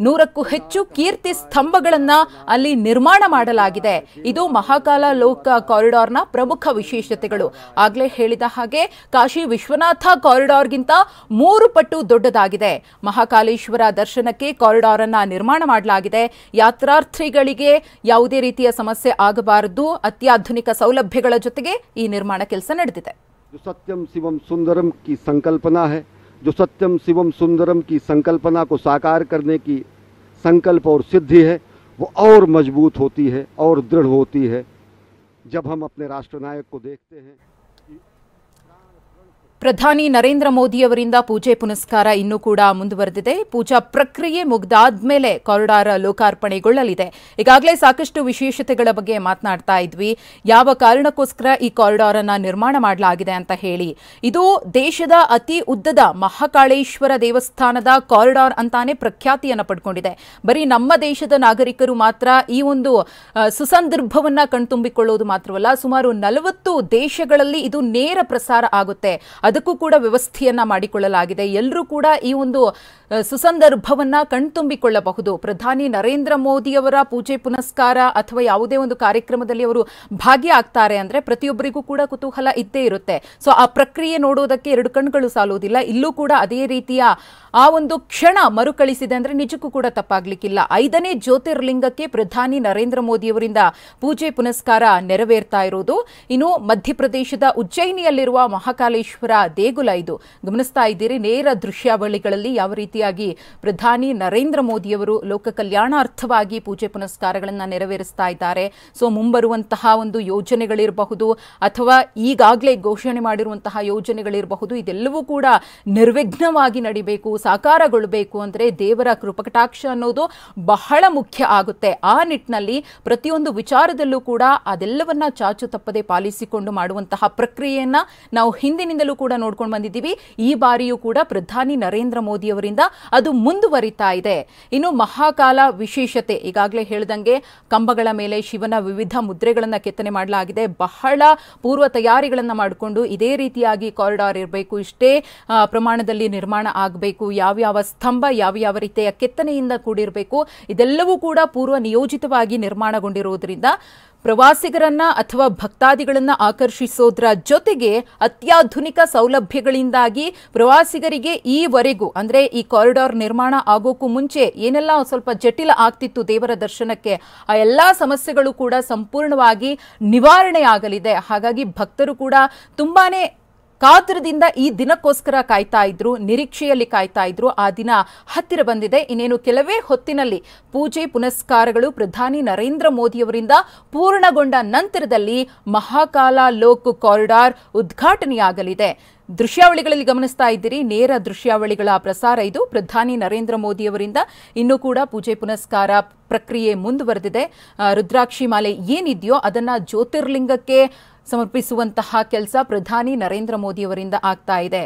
100ಕ್ಕೂ ಹೆಚ್ಚು ಕೀರ್ತಿ ಸ್ತಂಭಗಳನ್ನ ಅಲ್ಲಿ ನಿರ್ಮಾಣ ಮಾಡಲಾಗಿದೆ. ಇದು ಮಹಾಕಾಲ ಲೋಕ ಕಾರಿಡಾರ್ನ ಪ್ರಮುಖ ವಿಶೇಷತೆಗಳು. ಆಗ್ಲೇ ಹೇಳಿದ ಹಾಗೆ ಕಾಶಿ ವಿಶ್ವನಾಥ ಕಾರಿಡಾರ್ಗಿಂತ 3 ಪಟ್ಟು ದೊಡ್ಡದಾಗಿದೆ. ಮಹಾಕಾಲೇಶ್ವರ ದರ್ಶನಕ್ಕೆ ಕಾರಿಡಾರ್ ಅನ್ನ ನಿರ್ಮಾಣ ಮಾಡಲಾಗಿದೆ. ಯಾತ್ರಾರ್ಥಿಗಳಿಗೆ ಯಾವುದೇ ರೀತಿಯ ಸಮಸ್ಯೆ ಆಗಬಾರದು, ಅತ್ಯಾಧುನಿಕ ಸೌಲಭ್ಯಗಳ ಜೊತೆಗೆ ಈ ನಿರ್ಮಾಣ ಕೆಲಸ ನಡೆದಿದೆ. जो सत्यम शिवम सुंदरम की संकल्पना है, जो सत्यम शिवम सुंदरम की संकल्पना को साकार करने की संकल्प और सिद्धि है वो और मजबूत होती है और दृढ़ होती है जब हम अपने राष्ट्रनायक को देखते हैं। ಪ್ರಧಾನಿ ನರೇಂದ್ರ ಮೋದಿಯವರಿಂದ ಪೂಜೆ ಪುನಸ್ಕಾರ ಇನ್ನೂ ಕೂಡ ಮುಂದುವರೆದಿದೆ. ಪೂಜಾ ಪ್ರಕ್ರಿಯೆ ಮುಗಿದಾದ್ಮೇಲೆ ಕಾರಿಡಾರ್ ಲೋಕಾರ್ಪಣೆಗೊಳ್ಳಲಿದೆ. ಈಗಾಗಲೇ ಸಾಕಷ್ಟು ವಿಶೇಷತೆಗಳ ಬಗ್ಗೆ ಮಾತನಾಡ್ತಾ ಇದ್ವಿ. ಯಾವ ಕಾರಣಕ್ಕೋಸ್ಕರ ಈ ಕಾರಿಡಾರ್ ಅನ್ನು ನಿರ್ಮಾಣ ಮಾಡಲಾಗಿದೆ ಅಂತ ಹೇಳಿ. ಇದು ದೇಶದ ಅತಿ ಉದ್ದದ ಮಹಾಕಾಳೇಶ್ವರ ದೇವಸ್ಥಾನದ ಕಾರಿಡಾರ್ ಅಂತಾನೆ ಪ್ರಖ್ಯಾತಿಯನ್ನು ಪಡ್ಕೊಂಡಿದೆ. ಬರೀ ನಮ್ಮ ದೇಶದ ನಾಗರಿಕರು ಮಾತ್ರ ಈ ಒಂದು ಸುಸಂದರ್ಭವನ್ನ ಕಣ್ತುಂಬಿಕೊಳ್ಳೋದು ಮಾತ್ರವಲ್ಲ, ಸುಮಾರು 40 ದೇಶಗಳಲ್ಲಿ ಇದು ನೇರ ಪ್ರಸಾರ ಆಗುತ್ತೆ. ಅದಕ್ಕೂ ಕೂಡ ವ್ಯವಸ್ಥೆಯನ್ನ ಮಾಡಿಕೊಳ್ಳಲಾಗಿದೆ. ಎಲ್ಲರೂ ಕೂಡ ಈ ಒಂದು ಸುಸಂದರ್ಭವನ್ನ ಕಣ್ತುಂಬಿಕೊಳ್ಳಬಹುದು. ಪ್ರಧಾನಿ ನರೇಂದ್ರ ಮೋದಿಯವರ ಪೂಜೆ ಪುನಸ್ಕಾರ ಅಥವಾ ಯಾವುದೇ ಒಂದು ಕಾರ್ಯಕ್ರಮದಲ್ಲಿ ಅವರು ಭಾಗಿಯಾಗ್ತಾರೆ ಅಂದ್ರೆ ಪ್ರತಿಯೊಬ್ಬರಿಗೂ ಕೂಡ ಕುತೂಹಲ ಇದ್ದೇ ಇರುತ್ತೆ. ಸೊ ಆ ಪ್ರಕ್ರಿಯೆ ನೋಡೋದಕ್ಕೆ 2 ಕಣ್ಣುಗಳು ಸಾಲೋದಿಲ್ಲ. ಇಲ್ಲೂ ಕೂಡ ಅದೇ ರೀತಿಯ ಆ ಒಂದು ಕ್ಷಣ ಮರುಕಳಿಸಿದೆ ಅಂದ್ರೆ ನಿಜಕ್ಕೂ ಕೂಡ ತಪ್ಪಾಗ್ಲಿಕ್ಕಿಲ್ಲ. 5ನೇ ಜ್ಯೋತಿರ್ಲಿಂಗಕ್ಕೆ ಪ್ರಧಾನಿ ನರೇಂದ್ರ ಮೋದಿಯವರಿಂದ ಪೂಜೆ ಪುನಸ್ಕಾರ ನೆರವೇರ್ತಾ ಇರೋದು. ಇನ್ನು ಮಧ್ಯಪ್ರದೇಶದ ಉಜ್ಜಯಿನಿಯಲ್ಲಿರುವ ಮಹಾಕಾಲೇಶ್ವರ ದೇಗುಲ ಇದು. ಗಮನಿಸ್ತಾ ಇದ್ದೀರಿ ನೇರ ದೃಶ್ಯಾವಳಿಗಳಲ್ಲಿ ಯಾವ ರೀತಿಯಾಗಿ ಪ್ರಧಾನಿ ನರೇಂದ್ರ ಮೋದಿಯವರು ಲೋಕ ಕಲ್ಯಾಣಾರ್ಥವಾಗಿ ಪೂಜೆ ಪುನಸ್ಕಾರಗಳನ್ನು ನೆರವೇರಿಸ್ತಾ ಇದ್ದಾರೆ. ಸೊ ಮುಂಬರುವಂತಹ ಒಂದು ಯೋಜನೆಗಳಿರಬಹುದು ಅಥವಾ ಈಗಾಗಲೇ ಘೋಷಣೆ ಮಾಡಿರುವಂತಹ ಯೋಜನೆಗಳಿರಬಹುದು, ಇದೆಲ್ಲವೂ ಕೂಡ ನಿರ್ವಿಘ್ನವಾಗಿ ನಡಿಬೇಕು, ಸಾಕಾರಗೊಳ್ಳಬೇಕು ಅಂದ್ರೆ ದೇವರ ಕೃಪಕಟಾಕ್ಷ ಅನ್ನೋದು ಬಹಳ ಮುಖ್ಯ ಆಗುತ್ತೆ. ಆ ನಿಟ್ಟಿನಲ್ಲಿ ಪ್ರತಿಯೊಂದು ವಿಚಾರದಲ್ಲೂ ಕೂಡ ಅದೆಲ್ಲವನ್ನ ಚಾಚು ತಪ್ಪದೆ ಪಾಲಿಸಿಕೊಂಡು ಮಾಡುವಂತಹ ಪ್ರಕ್ರಿಯೆಯನ್ನ ನಾವು ಹಿಂದಿನಿಂದಲೂ ಕೂಡ ನೋಡ್ಕೊಂಡು ಬಂದಿದ್ದೀವಿ. ಈ ಬಾರಿಯೂ ಕೂಡ ಪ್ರಧಾನಿ ನರೇಂದ್ರ ಮೋದಿಯವರಿಂದ ಅದು ಮುಂದುವರಿತಾ ಇದೆ. ಇನ್ನು ಮಹಾಕಾಲ ವಿಶೇಷತೆ ಈಗಾಗಲೇ ಹೇಳಿದಂಗೆ ಕಂಬಗಳ ಮೇಲೆ ಶಿವನ ವಿವಿಧ ಮುದ್ರೆಗಳನ್ನ ಕೆತ್ತನೆ ಮಾಡಲಾಗಿದೆ. ಬಹಳ ಪೂರ್ವ ತಯಾರಿಗಳನ್ನ ಮಾಡಿಕೊಂಡು ಇದೇ ರೀತಿಯಾಗಿ ಕಾರಿಡಾರ್ ಇರಬೇಕು, ಇಷ್ಟೇ ಪ್ರಮಾಣದಲ್ಲಿ ನಿರ್ಮಾಣ ಆಗಬೇಕು, ಯಾವ್ಯಾವ ಸ್ತಂಭ ಯಾವ ರೀತಿಯ ಕೆತ್ತನೆಯಿಂದ ಕೂಡಿರಬೇಕು, ಇದೆಲ್ಲವೂ ಕೂಡ ಪೂರ್ವ ನಿಯೋಜಿತವಾಗಿ ನಿರ್ಮಾಣಗೊಂಡಿರುವುದರಿಂದ ಪ್ರವಾಸಿಗರನ್ನ ಅಥವಾ ಭಕ್ತಾದಿಗಳನ್ನ ಆಕರ್ಷಿಸೋದ್ರ ಜೊತೆಗೆ ಅತ್ಯಾಧುನಿಕ ಸೌಲಭ್ಯಗಳಿಂದಾಗಿ ಪ್ರವಾಸಿಗರಿಗೆ ಈವರೆಗೂ ಅಂದ್ರೆ ಈ ಕಾರಿಡಾರ್ ನಿರ್ಮಾಣ ಆಗೋಕ್ಕೂ ಮುಂಚೆ ಏನೆಲ್ಲ ಸ್ವಲ್ಪ ಜಟಿಲ ಆಗ್ತಿತ್ತು ದೇವರ ದರ್ಶನಕ್ಕೆ, ಆ ಎಲ್ಲಾ ಸಮಸ್ಯೆಗಳು ಕೂಡ ಸಂಪೂರ್ಣವಾಗಿ ನಿವಾರಣೆ ಆಗಲಿದೆ. ಹಾಗಾಗಿ ಭಕ್ತರು ಕೂಡ ತುಂಬಾನೇ ಕಾತರದಿಂದ ಈ ದಿನಕ್ಕೋಸ್ಕರ ಕಾಯ್ತಾ ಇದ್ರು, ನಿರೀಕ್ಷೆಯಲ್ಲಿ ಕಾಯ್ತಾ ಇದ್ರು. ಆ ದಿನ ಹತ್ತಿರ ಬಂದಿದೆ. ಇನ್ನೇನು ಕೆಲವೇ ಹೊತ್ತಿನಲ್ಲಿ ಪೂಜೆ ಪುನಸ್ಕಾರಗಳು ಪ್ರಧಾನಿ ನರೇಂದ್ರ ಮೋದಿಯವರಿಂದ ಪೂರ್ಣಗೊಂಡ ನಂತರದಲ್ಲಿ ಮಹಾಕಾಲ ಲೋಕ್ ಕಾರಿಡಾರ್ ಉದ್ಘಾಟನೆಯಾಗಲಿದೆ. ದೃಶ್ಯಾವಳಿಗಳಲ್ಲಿ ಗಮನಿಸ್ತಾ ಇದ್ದೀರಿ, ನೇರ ದೃಶ್ಯಾವಳಿಗಳ ಪ್ರಸಾರ ಇದು. ಪ್ರಧಾನಿ ನರೇಂದ್ರ ಮೋದಿಯವರಿಂದ ಇನ್ನೂ ಕೂಡ ಪೂಜೆ ಪುನಸ್ಕಾರ ಪ್ರಕ್ರಿಯೆ ಮುಂದುವರೆದಿದೆ. ರುದ್ರಾಕ್ಷಿ ಮಾಲೆ ಏನಿದೆಯೋ ಅದನ್ನ ಜ್ಯೋತಿರ್ಲಿಂಗಕ್ಕೆ ಸಮರ್ಪಿಸುವಂತಹ ಕೆಲಸ ಪ್ರಧಾನಿ ನರೇಂದ್ರ ಮೋದಿಯವರಿಂದ ಆಗ್ತಾ ಇದೆ.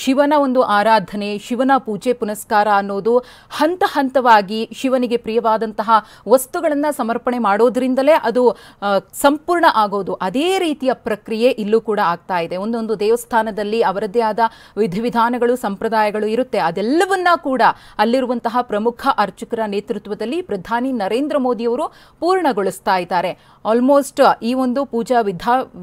ಶಿವನ ಒಂದು ಆರಾಧನೆ, ಶಿವನ ಪೂಜೆ ಪುನಸ್ಕಾರ ಅನ್ನೋದು ಹಂತ ಹಂತವಾಗಿ ಶಿವನಿಗೆ ಪ್ರಿಯವಾದಂತಹ ವಸ್ತುಗಳನ್ನು ಸಮರ್ಪಣೆ ಮಾಡೋದ್ರಿಂದಲೇ ಅದು ಸಂಪೂರ್ಣ ಆಗೋದು. ಅದೇ ರೀತಿಯ ಪ್ರಕ್ರಿಯೆ ಇಲ್ಲೂ ಕೂಡ ಆಗ್ತಾ ಇದೆ. ಒಂದೊಂದು ದೇವಸ್ಥಾನದಲ್ಲಿ ಅವರದ್ದೇ ಆದ ವಿಧಿವಿಧಾನಗಳು, ಸಂಪ್ರದಾಯಗಳು ಇರುತ್ತೆ. ಅದೆಲ್ಲವನ್ನ ಕೂಡ ಅಲ್ಲಿರುವಂತಹ ಪ್ರಮುಖ ಅರ್ಚಕರ ನೇತೃತ್ವದಲ್ಲಿ ಪ್ರಧಾನಿ ನರೇಂದ್ರ ಮೋದಿಯವರು ಪೂರ್ಣಗೊಳಿಸ್ತಾ ಇದ್ದಾರೆ. ಆಲ್ಮೋಸ್ಟ್ ಈ ಒಂದು ಪೂಜಾ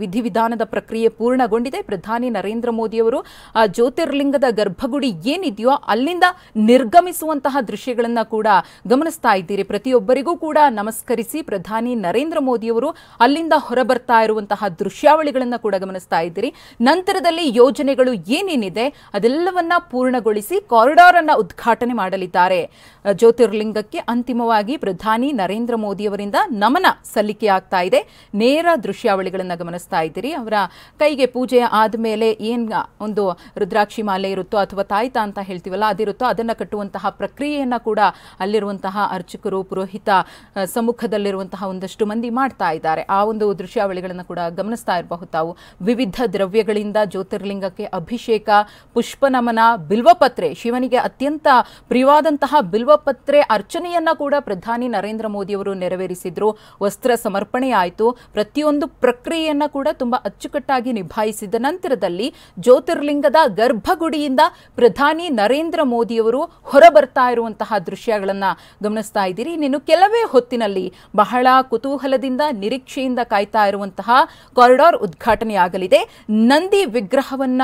ವಿಧಿವಿಧಾನದ ಪ್ರಕ್ರಿಯೆ ಪೂರ್ಣಗೊಂಡಿದೆ. ಪ್ರಧಾನಿ ನರೇಂದ್ರ ಮೋದಿಯವರು ಆ ಜ್ಯೋತಿರ್ಲಿಂಗದ ಗರ್ಭಗುಡಿ ಏನಿದೆಯೋ ಅಲ್ಲಿಂದ ನಿರ್ಗಮಿಸುವಂತಹ ದೃಶ್ಯಗಳನ್ನ ಕೂಡ ಗಮನಿಸ್ತಾ ಇದ್ದೀರಿ. ಪ್ರತಿಯೊಬ್ಬರಿಗೂ ಕೂಡ ನಮಸ್ಕರಿಸಿ ಪ್ರಧಾನಿ ನರೇಂದ್ರ ಮೋದಿಯವರು ಅಲ್ಲಿಂದ ಹೊರಬರ್ತಾ ಇರುವಂತಹ ದೃಶ್ಯಾವಳಿಗಳನ್ನ ಕೂಡ ಗಮನಿಸ್ತಾ ಇದ್ದೀರಿ. ನಂತರದಲ್ಲಿ ಯೋಜನೆಗಳು ಏನೇನಿದೆ ಅದೆಲ್ಲವನ್ನ ಪೂರ್ಣಗೊಳಿಸಿ ಕಾರಿಡಾರ್ ಅನ್ನ ಉದ್ಘಾಟನೆ ಮಾಡಲಿದ್ದಾರೆ. ಜ್ಯೋತಿರ್ಲಿಂಗಕ್ಕೆ ಅಂತಿಮವಾಗಿ ಪ್ರಧಾನಿ ನರೇಂದ್ರ ಮೋದಿಯವರಿಂದ ನಮನ ಸಲ್ಲಿಕೆಯಾಗ್ತಾ ಇದೆ. ನೇರ ದೃಶ್ಯಾವಳಿಗಳನ್ನ ಗಮನಿಸ್ತಾ ಇದ್ದೀರಿ. ಅವರ ಕೈಗೆ ಪೂಜೆ ಆದ್ಮೇಲೆ ಏನ್ ಒಂದು ರುದ್ರಾಕ್ಷಿ ಮಾಲೆ ಇರುತ್ತೋ ಅಥವಾ ತಾಯ್ತ ಅಂತ ಹೇಳ್ತೀವಲ್ಲ ಅದಿರುತ್ತೋ ಅದನ್ನ ಕಟ್ಟುವಂತಹ ಪ್ರಕ್ರಿಯೆಯನ್ನ ಕೂಡ ಅಲ್ಲಿರುವಂತಹ ಅರ್ಚಕರು, ಪುರೋಹಿತ ಸಮ್ಮುಖದಲ್ಲಿರುವಂತಹ ಒಂದಷ್ಟು ಮಂದಿ ಮಾಡ್ತಾ ಇದ್ದಾರೆ. ಆ ಒಂದು ದೃಶ್ಯಾವಳಿಗಳನ್ನ ಕೂಡ ಗಮನಿಸ್ತಾ ಇರಬಹುದು ತಾವು. ವಿವಿಧ ದ್ರವ್ಯಗಳಿಂದ ಜ್ಯೋತಿರ್ಲಿಂಗಕ್ಕೆ ಅಭಿಷೇಕ, ಪುಷ್ಪ ನಮನ, ಬಿಲ್ವಪತ್ರೆ, ಶಿವನಿಗೆ ಅತ್ಯಂತ ಪ್ರಿಯವಾದಂತಹ ಬಿಲ್ವಪತ್ರೆ ಅರ್ಚನೆಯನ್ನ ಕೂಡ ಪ್ರಧಾನಿ ನರೇಂದ್ರ ಮೋದಿಯವರು ನೆರವೇರಿಸಿದ್ರು. ವಸ್ತ್ರ ಸಮರ್ಪಣೆ ಆಯಿತು. ಪ್ರತಿಯೊಂದು ಪ್ರಕ್ರಿಯೆಯನ್ನ ಕೂಡ ತುಂಬಾ ಅಚ್ಚುಕಟ್ಟಾಗಿ ನಿಭಾಯಿಸಿದ ನಂತರದಲ್ಲಿ ಜ್ಯೋತಿರ್ಲಿಂಗದ ಗರ್ಭಗುಡಿಯಿಂದ ಪ್ರಧಾನಿ ನರೇಂದ್ರ ಮೋದಿಯವರು ಹೊರಬರ್ತಾ ಇರುವಂತಹ ದೃಶ್ಯಗಳನ್ನ ಗಮನಿಸ್ತಾ ಇದ್ದೀರಿ. ಇನ್ನೇನು ಕೆಲವೇ ಹೊತ್ತಿನಲ್ಲಿ ಬಹಳ ಕುತೂಹಲದಿಂದ ನಿರೀಕ್ಷೆಯಿಂದ ಕಾಯ್ತಾ ಇರುವಂತಹ ಕಾರಿಡಾರ್ ಉದ್ಘಾಟನೆಯಾಗಲಿದೆ. ನಂದಿ ವಿಗ್ರಹವನ್ನ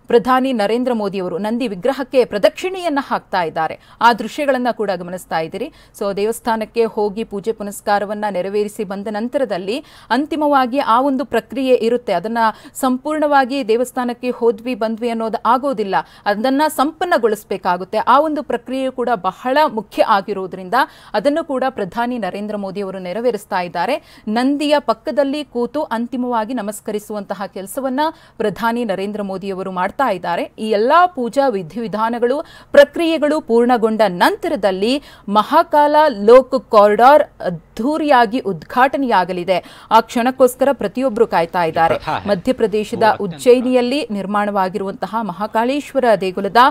ಪ್ರಧಾನಿ ನರೇಂದ್ರ ಮೋದಿಯವರು ನಂದಿ ವಿಗ್ರಹಕ್ಕೆ ಪ್ರದಕ್ಷಿಣೆಯನ್ನ ಹಾಕ್ತಾ ಇದ್ದಾರೆ. ಆ ದೃಶ್ಯಗಳನ್ನ ಕೂಡ ಗಮನಿಸ್ತಾ ಇದ್ದೀರಿ. ಸೊ ದೇವಸ್ಥಾನಕ್ಕೆ ಹೋಗಿ ಪೂಜೆ ಪುನಸ್ಕಾರವನ್ನ ನೆರವೇರಿಸಿ ಬಂದ ನಂತರದಲ್ಲಿ ಅಂತಿಮವಾಗಿ ಆ ಒಂದು ಪ್ರಕ್ರಿಯೆ ಇರುತ್ತೆ. ಅದನ್ನ ಸಂಪೂರ್ಣವಾಗಿ ದೇವಸ್ಥಾನಕ್ಕೆ ಹೋದ್ವಿ ಬಂದ್ವಿ ಅನ್ನೋದು ಆಗೋದಿಲ್ಲ, ಅದನ್ನ ಸಂಪನ್ನಗೊಳಿಸಬೇಕಾಗುತ್ತೆ. ಆ ಒಂದು ಪ್ರಕ್ರಿಯೆ ಕೂಡ ಬಹಳ ಮುಖ್ಯ ಆಗಿರುವುದರಿಂದ ಅದನ್ನು ಕೂಡ ಪ್ರಧಾನಿ ನರೇಂದ್ರ ಮೋದಿ ಅವರು ನೆರವೇರಿಸ್ತಾ ಇದ್ದಾರೆ. ನಂದಿಯ ಪಕ್ಕದಲ್ಲಿ ಕೂತು ಅಂತಿಮವಾಗಿ ನಮಸ್ಕರಿಸುವಂತಹ ಕೆಲಸವನ್ನ ಪ್ರಧಾನಿ ನರೇಂದ್ರ ಮೋದಿ ಅವರು ಮಾಡ್ತಾ ಇದ್ದಾರೆ. ಈ ಎಲ್ಲಾ ಪೂಜಾ ವಿಧಿವಿಧಾನಗಳು ಪ್ರಕ್ರಿಯೆಗಳು ಪೂರ್ಣಗೊಂಡ ನಂತರದಲ್ಲಿ ಮಹಾಕಾಲ ಲೋಕ್ ಕಾರಿಡಾರ್ ಅದ್ಧೂರಿಯಾಗಿ ಉದ್ಘಾಟನೆಯಾಗಲಿದೆ. ಆ ಕ್ಷಣಕ್ಕೋಸ್ಕರ ಪ್ರತಿಯೊಬ್ಬರು ಕಾಯ್ತಾ ಇದ್ದಾರೆ. ಮಧ್ಯಪ್ರದೇಶದ ಉಜ್ಜಯಿನಿಯಲ್ಲಿ ನಿರ್ಮಾಣವಾಗಿರುವಂತಹ ಮಹಾಕಾಳೇಶ್ವರ ದೇಗುಲದ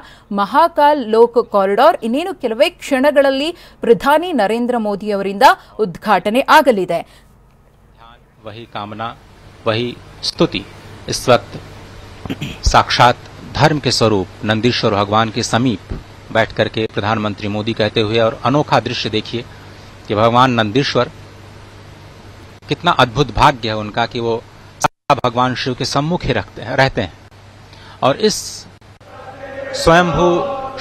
ಮಹಾಕಾಲ್ ಲೋಕ್ ಕಾರಿಡಾರ್ ಇನ್ನೇನು ಕೆಲವೇ ಕ್ಷಣಗಳಲ್ಲಿ ಪ್ರಧಾನಿ ನರೇಂದ್ರ ಮೋದಿ ಅವರಿಂದ ಉದ್ಘಾಟನೆ ಆಗಲಿದೆ. वही कामना वही स्तुति इस वक्त साक्षात धर्म के स्वरूप नंदीश्वर भगवान के समीप बैठ करके प्रधानमंत्री मोदी कहते हुए, और अनोखा दृश्य देखिए कि भगवान नंदीश्वर कितना अद्भुत भाग्य है उनका कि वो भगवान शिव के सम्मुख ही रहते हैं। और इस स्वयंभू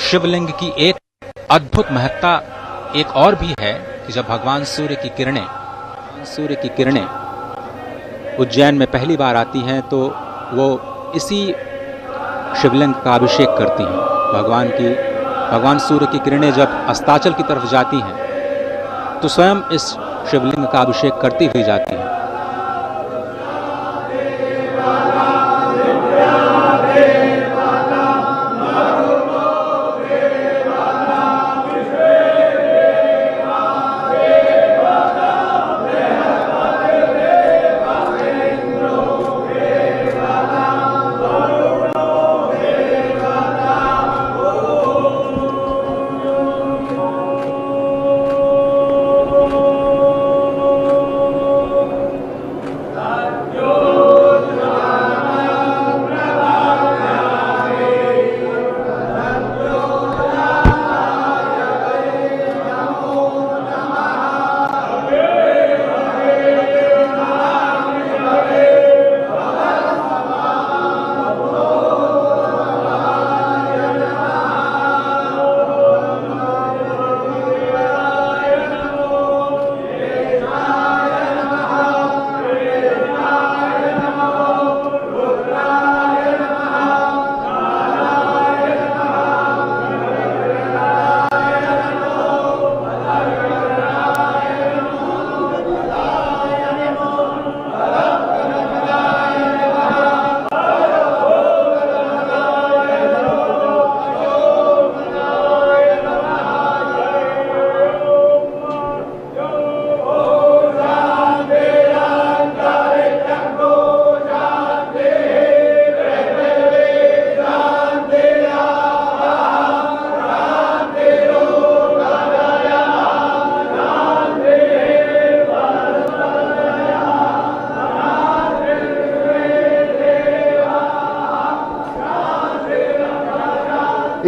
शिवलिंग की एक अद्भुत महत्ता एक और भी है कि जब भगवान सूर्य की किरणें उज्जैन में पहली बार आती हैं तो वो इसी शिवलिंग का अभिषेक करती हैं। भगवान सूर्य की किरणें जब अस्ताचल की तरफ जाती हैं तो स्वयं इस शिवलिंग का अभिषेक करती हुई जाती हैं।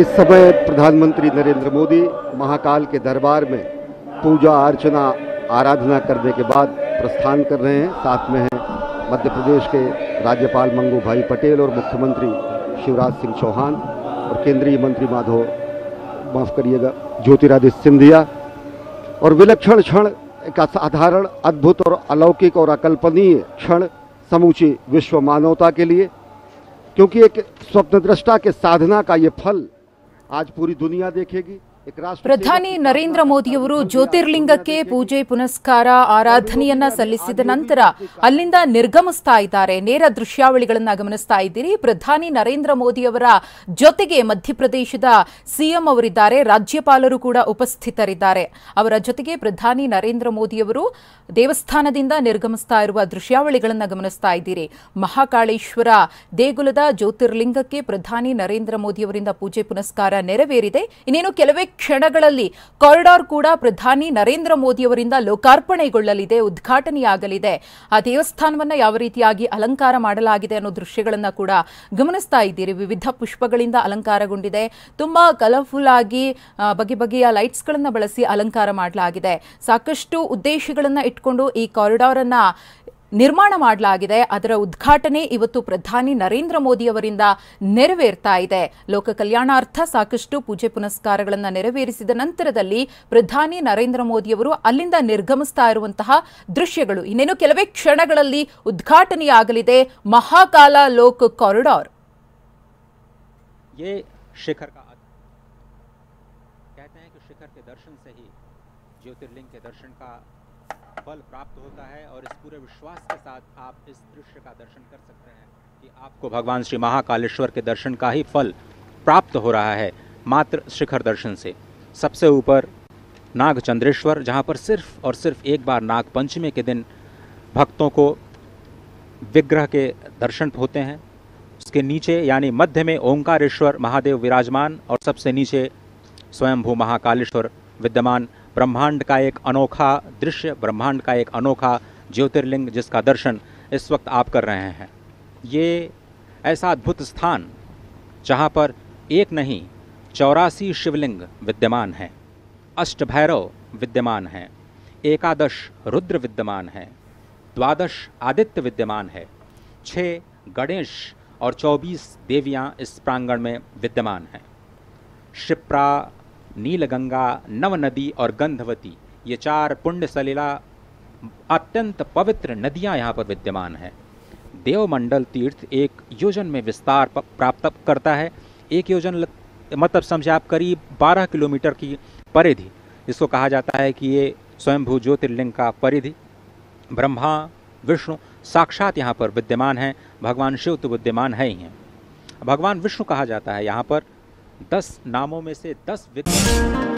इस समय प्रधानमंत्री नरेंद्र मोदी महाकाल के दरबार में पूजा अर्चना आराधना करने के बाद प्रस्थान कर रहे हैं। साथ में हैं मध्य प्रदेश के राज्यपाल मंगू भाई पटेल और मुख्यमंत्री शिवराज सिंह चौहान और केंद्रीय मंत्री ज्योतिरादित्य सिंधिया। और विलक्षण क्षण, एक असाधारण, अद्भुत और अलौकिक और अकल्पनीय क्षण समूची विश्व मानवता के लिए, क्योंकि एक स्वप्नद्रष्टा के साधना का ये फल आज पूरी दुनिया देखेगी। ಪ್ರಧಾನಿ ನರೇಂದ್ರ ಮೋದಿಯವರು ಜ್ಯೋತಿರ್ಲಿಂಗಕ್ಕೆ ಪೂಜೆ ಪುನಸ್ಕಾರ ಆರಾಧನೆಯನ್ನ ಸಲ್ಲಿಸಿದ ನಂತರ ಅಲ್ಲಿಂದ ನಿರ್ಗಮಿಸ್ತಾ ಇದ್ದಾರೆ. ನೇರ ದೃಶ್ಯಾವಳಿಗಳನ್ನ ಗಮನಿಸ್ತಾ ಇದ್ದೀರಿ. ಪ್ರಧಾನಿ ನರೇಂದ್ರ ಮೋದಿಯವರ ಜೊತೆಗೆ ಮಧ್ಯಪ್ರದೇಶದ ಸಿಎಂ ಅವರಿದ್ದಾರೆ, ರಾಜ್ಯಪಾಲರು ಕೂಡ ಉಪಸ್ಥಿತರಿದ್ದಾರೆ. ಅವರ ಜೊತೆಗೆ ಪ್ರಧಾನಿ ನರೇಂದ್ರ ಮೋದಿಯವರು ದೇವಸ್ಥಾನದಿಂದ ನಿರ್ಗಮಿಸ್ತಾ ಇರುವ ದೃಶ್ಯಾವಳಿಗಳನ್ನ ಗಮನಿಸ್ತಾ ಇದ್ದೀರಿ. ಮಹಾಕಾಳೇಶ್ವರ ದೇಗುಲದ ಜ್ಯೋತಿರ್ಲಿಂಗಕ್ಕೆ ಪ್ರಧಾನಿ ನರೇಂದ್ರ ಮೋದಿಯವರಿಂದ ಪೂಜೆ ಪುನಸ್ಕಾರ ನೆರವೇರಿದೆ. ಇನ್ನೇನು ಕೆಲವೇ ಕ್ಷಣಗಳಲ್ಲಿ ಕಾರಿಡಾರ್ ಕೂಡ ಪ್ರಧಾನಿ ನರೇಂದ್ರ ಮೋದಿಯವರಿಂದ ಲೋಕಾರ್ಪಣೆಗೊಳ್ಳಲಿದೆ, ಉದ್ಘಾಟನೆಯಾಗಲಿದೆ. ಆ ದೇವಸ್ಥಾನವನ್ನ ಯಾವ ರೀತಿಯಾಗಿ ಅಲಂಕಾರ ಮಾಡಲಾಗಿದೆ ಅನ್ನೋ ದೃಶ್ಯಗಳನ್ನ ಕೂಡ ಗಮನಿಸ್ತಾ ಇದ್ದೀರಿ. ವಿವಿಧ ಪುಷ್ಪಗಳಿಂದ ಅಲಂಕಾರಗೊಂಡಿದೆ. ತುಂಬಾ ಕಲರ್ಫುಲ್ ಆಗಿ ಬಗೆ ಬಗೆಯ ಲೈಟ್ಸ್ ಗಳನ್ನ ಬಳಸಿ ಅಲಂಕಾರ ಮಾಡಲಾಗಿದೆ. ಸಾಕಷ್ಟು ಉದ್ದೇಶಗಳನ್ನ ಇಟ್ಕೊಂಡು ಈ ಕಾರಿಡಾರ್ ಅನ್ನ ನಿರ್ಮಾಣ ಮಾಡಲಾಗಿದೆ. ಅದರ ಉದ್ಘಾಟನೆ ಇವತ್ತು ಪ್ರಧಾನಿ ನರೇಂದ್ರ ಮೋದಿ ಅವರಿಂದ ನೆರವೇರ್ತಾ ಇದೆ. ಲೋಕ ಕಲ್ಯಾಣಾರ್ಥ ಸಾಕಷ್ಟು ಪೂಜೆ ಪುನಸ್ಕಾರಗಳನ್ನು ನೆರವೇರಿಸಿದ ನಂತರದಲ್ಲಿ ಪ್ರಧಾನಿ ನರೇಂದ್ರ ಮೋದಿ ಅವರು ಅಲ್ಲಿಂದ ನಿರ್ಗಮಿಸ್ತಾ ಇರುವಂತಹ ದೃಶ್ಯಗಳು. ಇನ್ನೇನು ಕೆಲವೇ ಕ್ಷಣಗಳಲ್ಲಿ ಉದ್ಘಾಟನೆಯಾಗಲಿದೆ ಮಹಾಕಾಲ ಲೋಕ್ ಕಾರಿಡಾರ್. ये शिखर का कहते हैं कि शिखर के दर्शन से ही ज्योतिर्लिंग के दर्शन का फल प्राप्त होता है और इस पूरे विश्वास के साथ आप इस दृश्य का दर्शन कर सकते हैं कि आपको भगवान श्री महाकालेश्वर के दर्शन का ही फल प्राप्त हो रहा है मात्र शिखर दर्शन से। सबसे ऊपर नागचंद्रेश्वर, जहाँ पर सिर्फ और सिर्फ एक बार नाग पंचमी के दिन भक्तों को विग्रह के दर्शन होते हैं। उसके नीचे यानी मध्य में ओंकारेश्वर महादेव विराजमान और सबसे नीचे स्वयंभू महाकालेश्वर विद्यमान। ब्रह्मांड का एक अनोखा दृश्य, ब्रह्मांड का एक अनोखा ज्योतिर्लिंग जिसका दर्शन इस वक्त आप कर रहे हैं। ये ऐसा अद्भुत स्थान जहाँ पर एक नहीं 84 शिवलिंग विद्यमान हैं, अष्टभैरव विद्यमान हैं, 11 रुद्र विद्यमान हैं, 12 आदित्य विद्यमान है, 6 गणेश और 24 देवियां इस प्रांगण में विद्यमान हैं। क्षिप्रा, नीलगंगा, नवनदी और गंधवती, ये 4 पुण्य सलिला अत्यंत पवित्र नदियां यहाँ पर विद्यमान हैं। देवमंडल तीर्थ 1 योजन में विस्तार प्राप्त करता है। 1 योजन मतलब समझे आप करीब 12 किलोमीटर की परिधि, इसको कहा जाता है कि ये स्वयंभू ज्योतिर्लिंग का परिधि। ब्रह्मा विष्णु साक्षात यहाँ पर विद्यमान हैं, भगवान शिव तो विद्यमान है ही हैं। भगवान विष्णु कहा जाता है यहाँ पर 10 नामों में से 10 विग्रह